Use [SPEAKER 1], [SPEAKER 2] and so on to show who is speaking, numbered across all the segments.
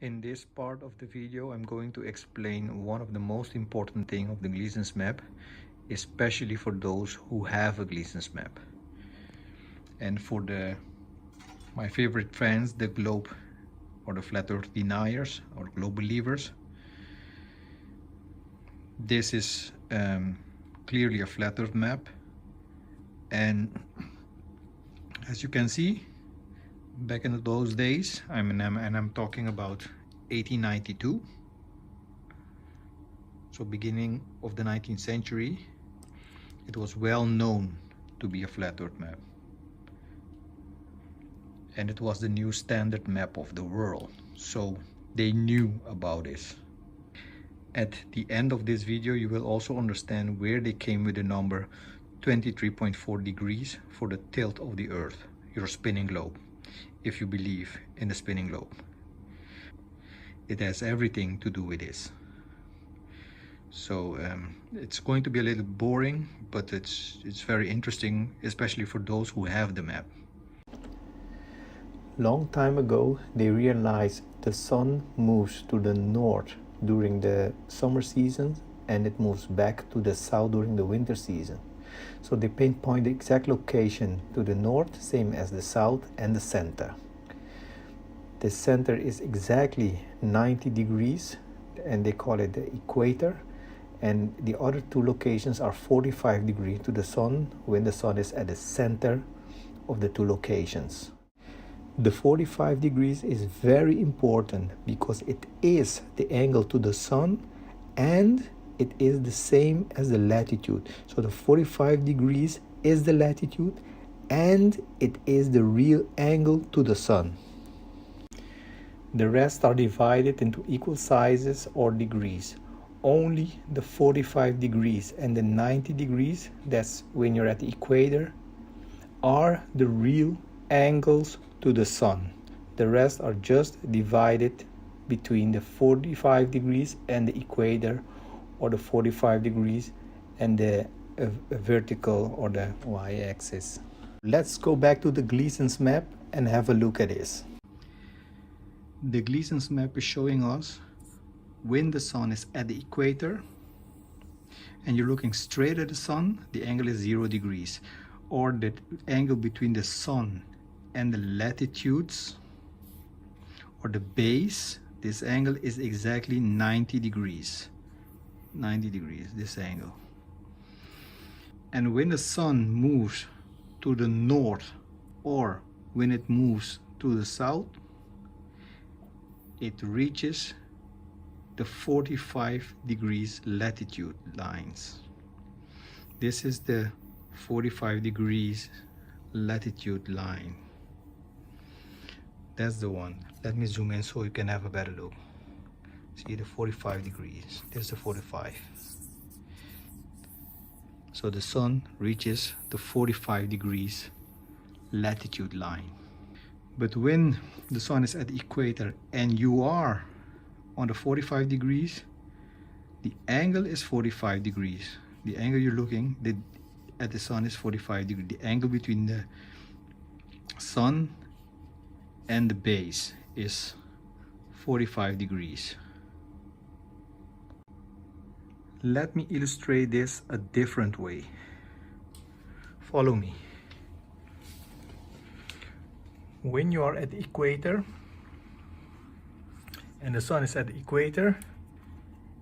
[SPEAKER 1] In this part of the video, I'm going to explain one of the most important things of the Gleason's map, especially for those who have a Gleason's map. And for my favorite friends, the globe or the flat earth deniers or globe believers, this is clearly a flat earth map. And as you can see, back in those days, I'm talking about 1892, so beginning of the 19th century, it was well known to be a flat earth map, and it was the new standard map of the world, so they knew about this. At the end of this video, you will also understand where they came with the number 23.4 degrees for the tilt of the earth, your spinning globe, if you believe in the spinning globe. It has everything to do with this. So it's going to be a little boring, but it's very interesting, especially for those who have the map.
[SPEAKER 2] Long time ago, they realized the sun moves to the north during the summer season and it moves back to the south during the winter season. So they pinpoint the exact location to the north, same as the south and the center. The center is exactly 90 degrees and they call it the equator. And the other two locations are 45 degrees to the sun when the sun is at the center of the two locations. The 45 degrees is very important because it is the angle to the sun and it is the same as the latitude. So the 45 degrees is the latitude and it is the real angle to the sun. The rest are divided into equal sizes or degrees. Only the 45 degrees and the 90 degrees, that's when you're at the equator, are the real angles to the sun. The rest are just divided between the 45 degrees and the equator, or the 45 degrees and the vertical or the y-axis. Let's go back to the Gleason's map and have a look at this.
[SPEAKER 1] The Gleason's map is showing us when the sun is at the equator and you're looking straight at the sun, the angle is 0 degrees, or the angle between the sun and the latitudes or the base, this angle is exactly 90 degrees. 90 degrees, this angle. And when the sun moves to the north or when it moves to the south, it reaches the 45 degrees latitude lines. This is the 45 degrees latitude line. That's the one. Let me zoom in so you can have a better look. See the 45 degrees. This is the 45. So the sun reaches the 45 degrees latitude line. But when the sun is at the equator and you are on the 45 degrees, the angle is 45 degrees. The angle you're looking at the sun is 45 degrees. The angle between the sun and the base is 45 degrees. Let me illustrate this a different way. Follow me. When you are at the equator and the sun is at the equator,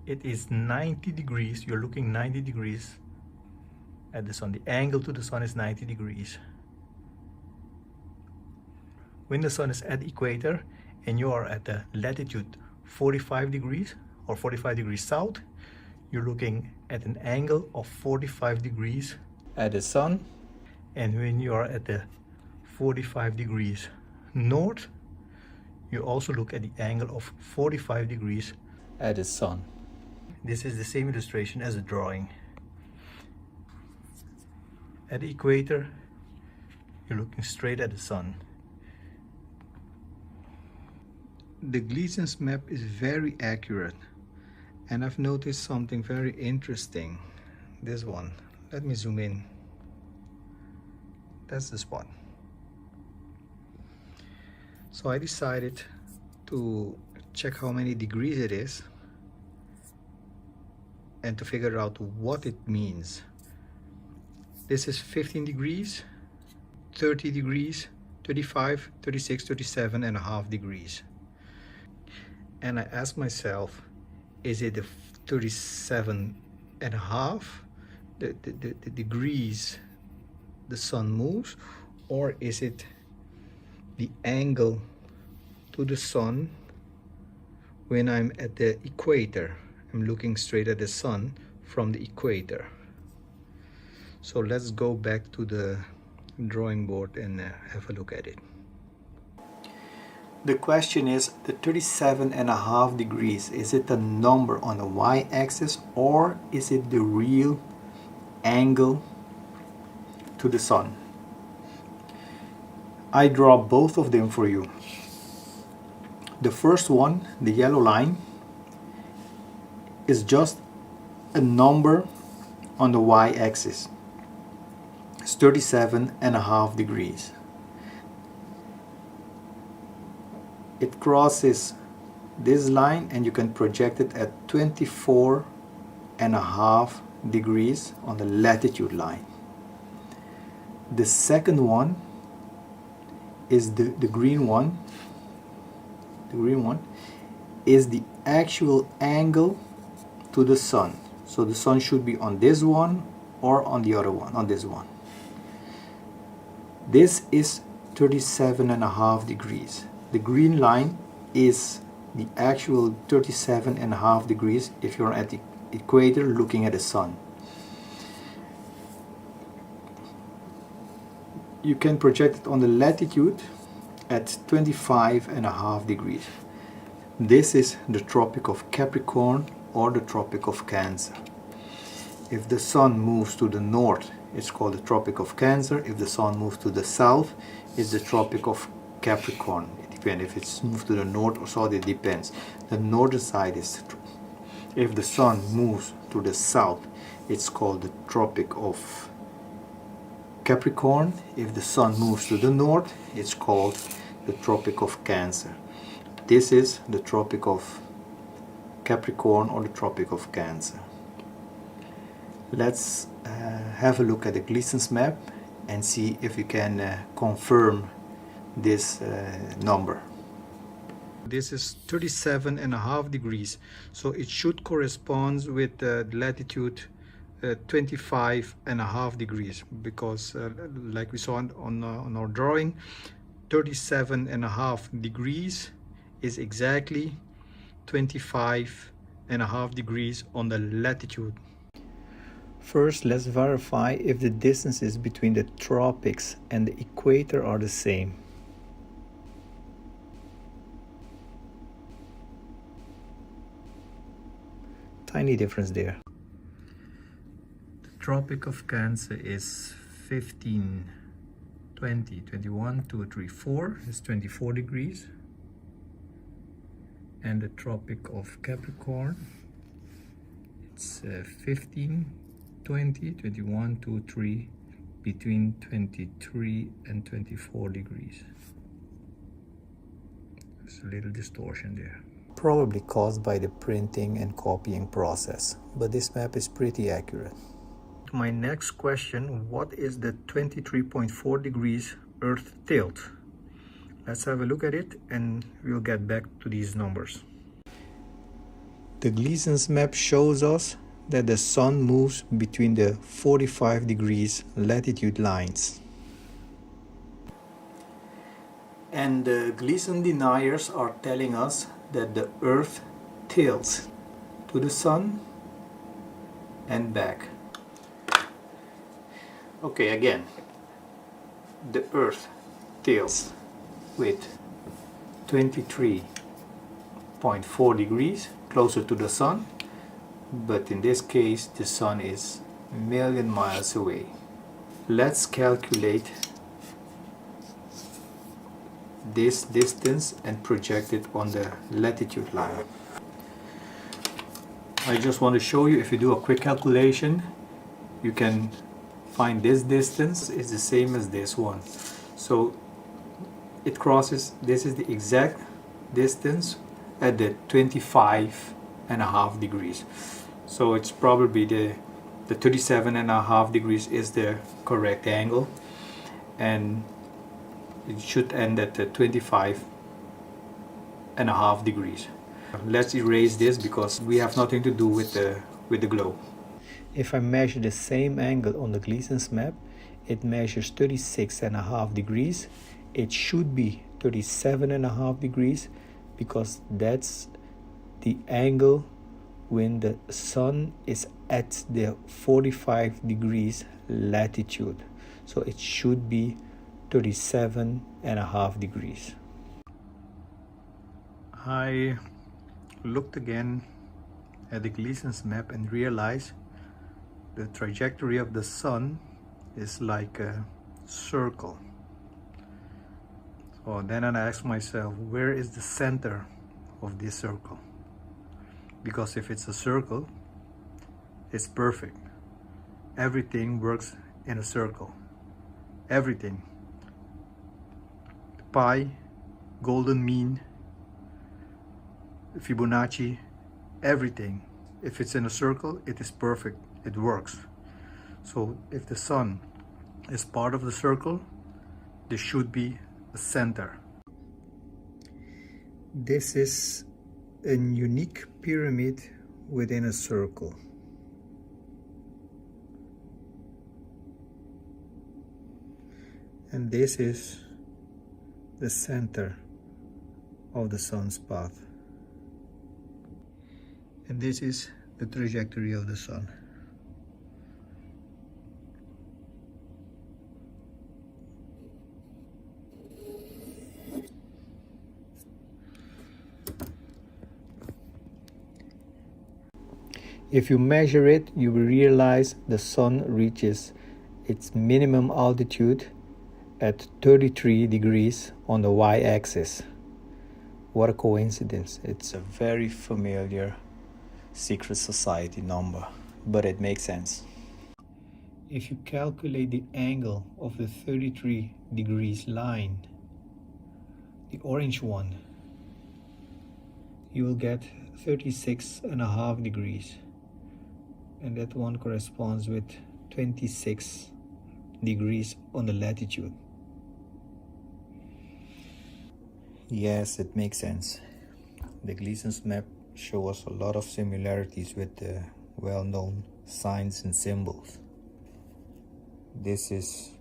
[SPEAKER 1] it is 90 degrees. You're looking 90 degrees at the sun. The angle to the sun is 90 degrees. When the sun is at the equator and you are at the latitude 45 degrees or 45 degrees south, you're looking at an angle of 45 degrees at the sun. And when you are at the 45 degrees north, you also look at the angle of 45 degrees at the sun. This is the same illustration as the drawing. At the equator, you're looking straight at the sun. The Gleason's map is very accurate, and I've noticed something very interesting. This one. Let me zoom in. That's the spot. So I decided to check how many degrees it is and to figure out what it means. This is 15 degrees, 30 degrees, 35, 36, 37 and a half degrees. And I ask myself, is it the 37 and a half, the degrees the sun moves, or is it the angle to the sun when I'm at the equator? I'm looking straight at the sun from the equator. So let's go back to the drawing board and have a look at it. The question is, the 37 and a half degrees, is it a number on the y-axis or is it the real angle to the sun? I draw both of them for you. The first one, the yellow line, is just a number on the y-axis. It's 37 and a half degrees. It crosses this line and you can project it at 24 and a half degrees on the latitude line. The second one is the green one. The green one is the actual angle to the sun. So the sun should be on this one or on the other one, on this one. This is 37 and a half degrees. The green line is the actual 37 and a half degrees if you're at the equator looking at the sun. You can project it on the latitude at 25 and a half degrees. This is the Tropic of Capricorn or the Tropic of Cancer. If the sun moves to the north, it's called the Tropic of Cancer. If the sun moves to the south, it's the Tropic of Capricorn. It depends if it's moved to the north or south, it depends. The northern side is, if the sun moves to the south, it's called the Tropic of Capricorn. If the sun moves to the north, it's called the Tropic of Cancer. This is the Tropic of Capricorn or the Tropic of Cancer. Let's have a look at the Gleason's map and see if we can confirm this number. This is 37 and a half degrees, so it should correspond with the latitude 25 and a half degrees, because like we saw on our drawing, 37 and a half degrees is exactly 25 and a half degrees on the latitude. First, let's verify if the distances between the tropics and the equator are the same. Tiny difference there. The Tropic of Cancer is 15, 20, 21, 2, 3, 4 is 24 degrees. And the Tropic of Capricorn, it's 15, 20, 21, 2, 3, between 23 and 24 degrees. There's a little distortion there. Probably caused by the printing and copying process, but this map is pretty accurate. My next question, what is the 23.4 degrees Earth tilt? Let's have a look at it and we'll get back to these numbers. The Gleason's map shows us that the sun moves between the 45 degrees latitude lines. And the Gleason deniers are telling us that the Earth tilts to the sun and back. Okay, again, the Earth tilts with 23.4 degrees closer to the sun, but in this case the sun is a million miles away. Let's calculate this distance and project it on the latitude line. I just want to show you, if you do a quick calculation, you can find this distance is the same as this one. So it crosses, this is the exact distance at the 25.5 degrees. So it's probably the 37.5 degrees is the correct angle, and it should end at the 25.5 degrees. Let's erase this because we have nothing to do with the globe.
[SPEAKER 2] If I measure the same angle on the Gleason's map, it measures 36.5 degrees. It should be 37.5 degrees because that's the angle when the sun is at the 45 degrees latitude. So it should be 37.5 degrees.
[SPEAKER 1] I looked again at the Gleason's map and realized the trajectory of the sun is like a circle. So then I asked myself, where is the center of this circle? Because if it's a circle, it's perfect. Everything works in a circle. Everything. Pi, golden mean, Fibonacci, everything. If it's in a circle, it is perfect. It works. So if the sun is part of the circle, there should be a center. This is a unique pyramid within a circle. And this is the center of the sun's path. And this is the trajectory of the sun.
[SPEAKER 2] If you measure it, you will realize the sun reaches its minimum altitude at 33 degrees on the y-axis. What a coincidence. It's a very familiar secret society number, but it makes sense. If you calculate the angle of the 33 degrees line, the orange one, you will get 36.5 degrees. And that one corresponds with 26 degrees on the latitude. Yes, it makes sense. The Gleason's map shows us a lot of similarities with the well-known signs and symbols. This is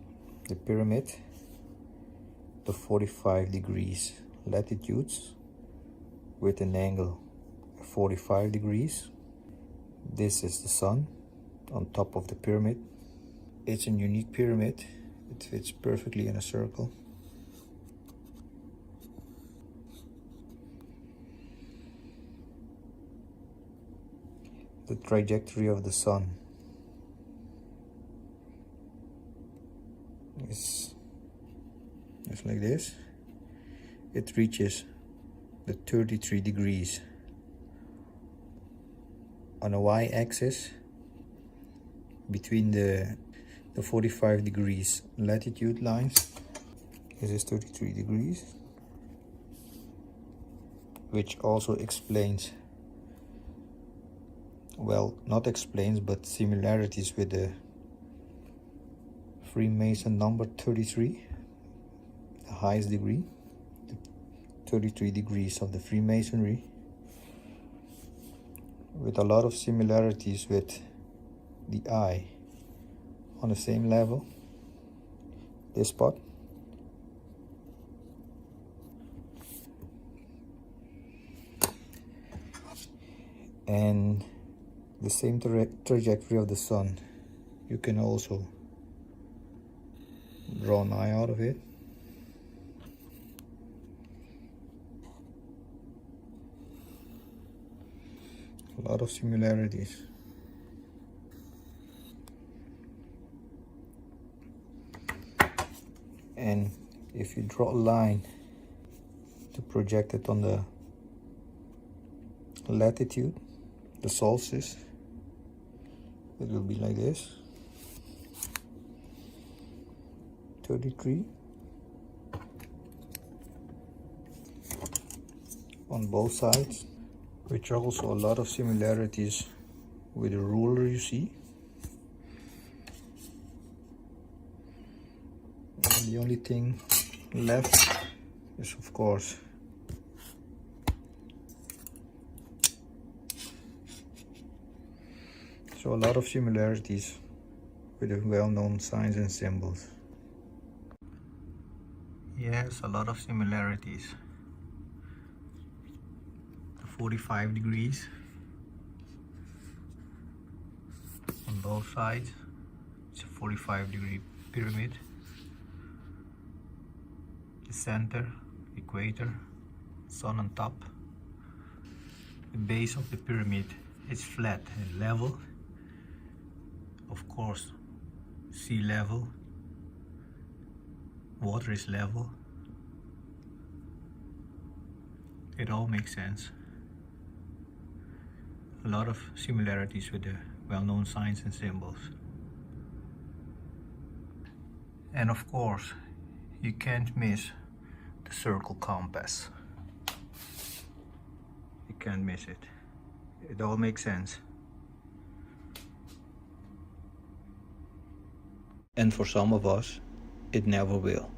[SPEAKER 2] the pyramid, the 45 degrees latitudes with an angle of 45 degrees. This is the sun on top of the pyramid. It's a unique pyramid. It fits perfectly in a circle. The trajectory of the sun is like this. It reaches the 33 degrees on a y-axis between the 45 degrees latitude lines. This is 33 degrees, which also explains, well, not explains, but similarities with the Freemason number 33, the highest degree, the 33 degrees of the Freemasonry, with a lot of similarities with the eye on the same level, this spot, and the same trajectory of the sun. You can also draw an eye out of it. A lot of similarities. And if you draw a line to project it on the latitude, the solstice, it will be like this. 33
[SPEAKER 1] on both sides, which are also a lot of similarities with the ruler you see. And the only thing left is, of course, so a lot of similarities with the well-known signs and symbols. Yes, a lot of similarities. The 45 degrees on both sides. It's a 45-degree pyramid. The center, equator, sun on top. The base of the pyramid is flat and level. Of course, sea level. Water is level. It all makes sense. A lot of similarities with the well-known signs and symbols. And of course, you can't miss the circle compass. You can't miss it. It all makes sense. And for some of us, it never will.